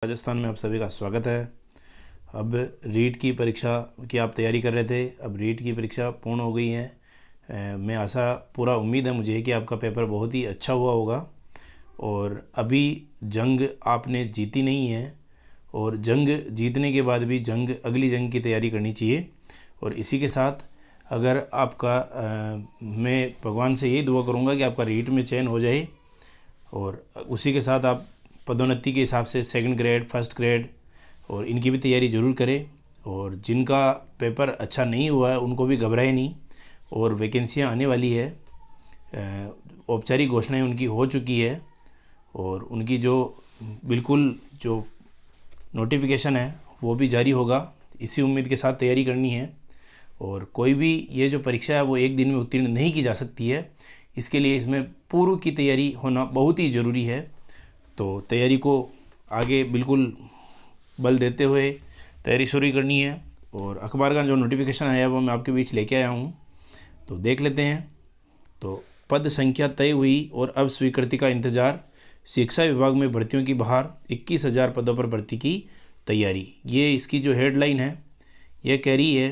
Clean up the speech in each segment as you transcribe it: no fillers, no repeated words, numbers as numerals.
राजस्थान में आप सभी का स्वागत है। अब रीट की परीक्षा की आप तैयारी कर रहे थे, अब रीट की परीक्षा पूर्ण हो गई है। मैं आशा पूरा उम्मीद है मुझे कि आपका पेपर बहुत ही अच्छा हुआ होगा और अभी जंग आपने जीती नहीं है और जंग जीतने के बाद भी अगली जंग की तैयारी करनी चाहिए। और इसी के साथ अगर आपका मैं भगवान से यही दुआ करूँगा कि आपका रीट में चयन हो जाए और उसी के साथ आप पदोन्नति के हिसाब से सेकंड ग्रेड, फर्स्ट ग्रेड और इनकी भी तैयारी ज़रूर करें। और जिनका पेपर अच्छा नहीं हुआ है उनको भी घबराए नहीं और वैकेंसियां आने वाली है। औपचारिक घोषणाएं उनकी हो चुकी है और उनकी जो बिल्कुल जो नोटिफिकेशन है वो भी जारी होगा। इसी उम्मीद के साथ तैयारी करनी है और कोई भी ये जो परीक्षा है वो एक दिन में उत्तीर्ण नहीं की जा सकती है। इसके लिए इसमें पूर्व की तैयारी होना बहुत ही ज़रूरी है। तो तैयारी को आगे बिल्कुल बल देते हुए तैयारी शुरू करनी है। और अखबार का जो नोटिफिकेशन आया है वो मैं आपके बीच लेके आया हूँ, तो देख लेते हैं। तो पद संख्या तय हुई और अब स्वीकृति का इंतज़ार, शिक्षा विभाग में भर्तियों की बहार, 21,000 पदों पर भर्ती की तैयारी। ये इसकी जो हेडलाइन है ये कह रही है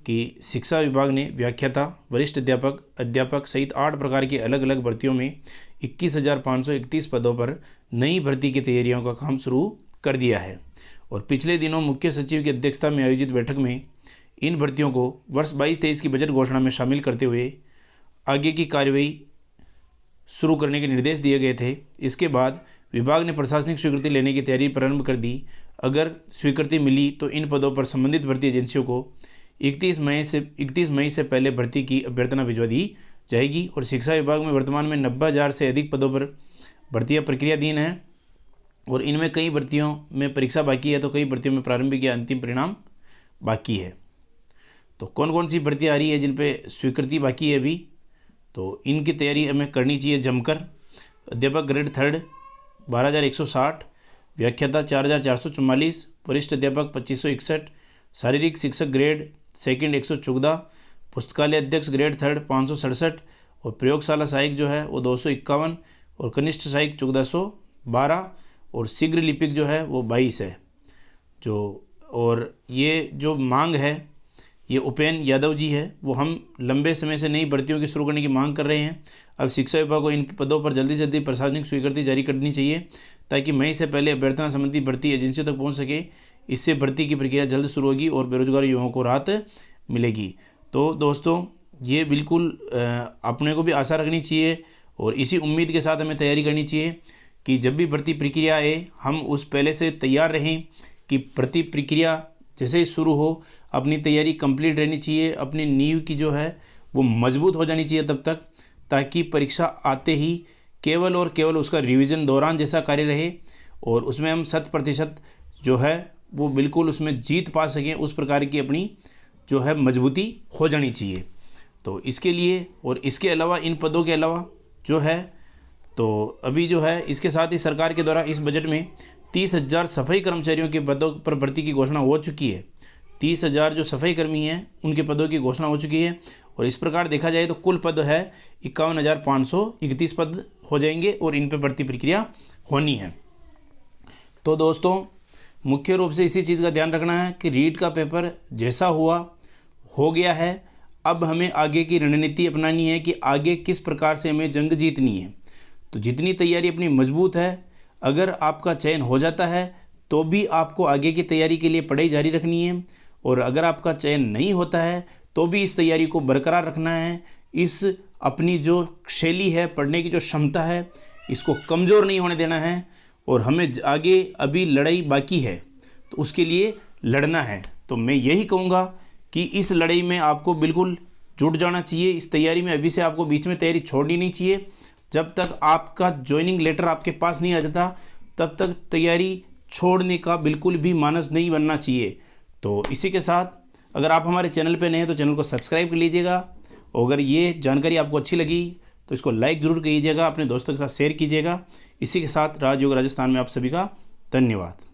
कि शिक्षा विभाग ने व्याख्याता, वरिष्ठ अध्यापक सहित 8 प्रकार की अलग अलग भर्तियों में 21,531 पदों पर नई भर्ती की तैयारियों का काम शुरू कर दिया है। और पिछले दिनों मुख्य सचिव की अध्यक्षता में आयोजित बैठक में इन भर्तियों को वर्ष 22-23 की बजट घोषणा में शामिल करते हुए आगे की कार्यवाही शुरू करने के निर्देश दिए गए थे। इसके बाद विभाग ने प्रशासनिक स्वीकृति लेने की तैयारी प्रारंभ कर दी। अगर स्वीकृति मिली तो इन पदों पर संबंधित भर्ती एजेंसियों को 31 मई से पहले भर्ती की अभ्यर्थना भिजवा दी जाएगी। और शिक्षा विभाग में वर्तमान में 90,000 से अधिक पदों पर भर्तियां प्रक्रियाधीन हैं और इनमें कई भर्तियों में परीक्षा बाकी है तो कई भर्तियों में प्रारंभिक या अंतिम परिणाम बाकी है। तो कौन कौन सी भर्तियाँ आ रही है जिन पे स्वीकृति बाकी है अभी, तो इनकी तैयारी हमें करनी चाहिए जमकर। अध्यापक ग्रेड 3 12,160, व्याख्याता 4,444, वरिष्ठ अध्यापक 2,561, शारीरिक शिक्षक ग्रेड 2 114, पुस्तकालय अध्यक्ष ग्रेड 3 567 और प्रयोगशाला सहायक जो है वो 251 और कनिष्ठ सहायक 1412 और शीघ्र लिपिक जो है वो 22 है जो। और ये जो मांग है ये उपेन यादव जी है, वो हम लंबे समय से नई भर्तियों की शुरू करने की मांग कर रहे हैं। अब शिक्षा विभाग को इन पदों पर जल्दी से जल्दी प्रशासनिक स्वीकृति जारी करनी चाहिए ताकि मई से पहले अभ्यर्थना संबंधी भर्ती एजेंसियों तक पहुंच सके। इससे भर्ती की प्रक्रिया जल्द शुरू होगी और बेरोजगार युवाओं को राहत मिलेगी। तो दोस्तों ये बिल्कुल अपने को भी आशा रखनी चाहिए और इसी उम्मीद के साथ हमें तैयारी करनी चाहिए कि जब भी भर्ती प्रक्रिया आए हम उस पहले से तैयार रहें कि भर्ती प्रक्रिया जैसे ही शुरू हो अपनी तैयारी कंप्लीट रहनी चाहिए। अपनी नींव की जो है वो मजबूत हो जानी चाहिए तब तक, ताकि परीक्षा आते ही केवल और केवल उसका रिवीजन दौरान जैसा कार्य रहे और उसमें हम 100% जो है वो बिल्कुल उसमें जीत पा सकें, उस प्रकार की अपनी जो है मजबूती हो जानी चाहिए। तो इसके लिए और इसके अलावा इन पदों के अलावा जो है तो अभी जो है इसके साथ ही सरकार के द्वारा इस बजट में 30,000 सफाई कर्मचारियों के पदों पर भर्ती की घोषणा हो चुकी है। 30,000 जो सफाई कर्मी हैं उनके पदों की घोषणा हो चुकी है और इस प्रकार देखा जाए तो कुल पद है 51,531 पद हो जाएंगे और इन पर भर्ती प्रक्रिया होनी है। तो दोस्तों मुख्य रूप से इसी चीज़ का ध्यान रखना है कि रीट का पेपर जैसा हुआ हो गया है। अब हमें आगे की रणनीति अपनानी है कि आगे किस प्रकार से हमें जंग जीतनी है। तो जितनी तैयारी अपनी मजबूत है, अगर आपका चयन हो जाता है तो भी आपको आगे की तैयारी के लिए पढ़ाई जारी रखनी है और अगर आपका चयन नहीं होता है तो भी इस तैयारी को बरकरार रखना है। इस अपनी जो शैली है, पढ़ने की जो क्षमता है, इसको कमज़ोर नहीं होने देना है और हमें आगे अभी लड़ाई बाकी है तो उसके लिए लड़ना है। तो मैं यही कहूँगा कि इस लड़ाई में आपको बिल्कुल जुट जाना चाहिए। इस तैयारी में अभी से आपको बीच में तैयारी छोड़नी नहीं चाहिए। जब तक आपका ज्वाइनिंग लेटर आपके पास नहीं आ जाता तब तक तैयारी छोड़ने का बिल्कुल भी मानस नहीं बनना चाहिए। तो इसी के साथ अगर आप हमारे चैनल पे नए हैं तो चैनल को सब्सक्राइब कर लीजिएगा और अगर ये जानकारी आपको अच्छी लगी तो इसको लाइक ज़रूर कीजिएगा, अपने दोस्तों के साथ शेयर कीजिएगा। इसी के साथ राजयोग राजस्थान में आप सभी का धन्यवाद।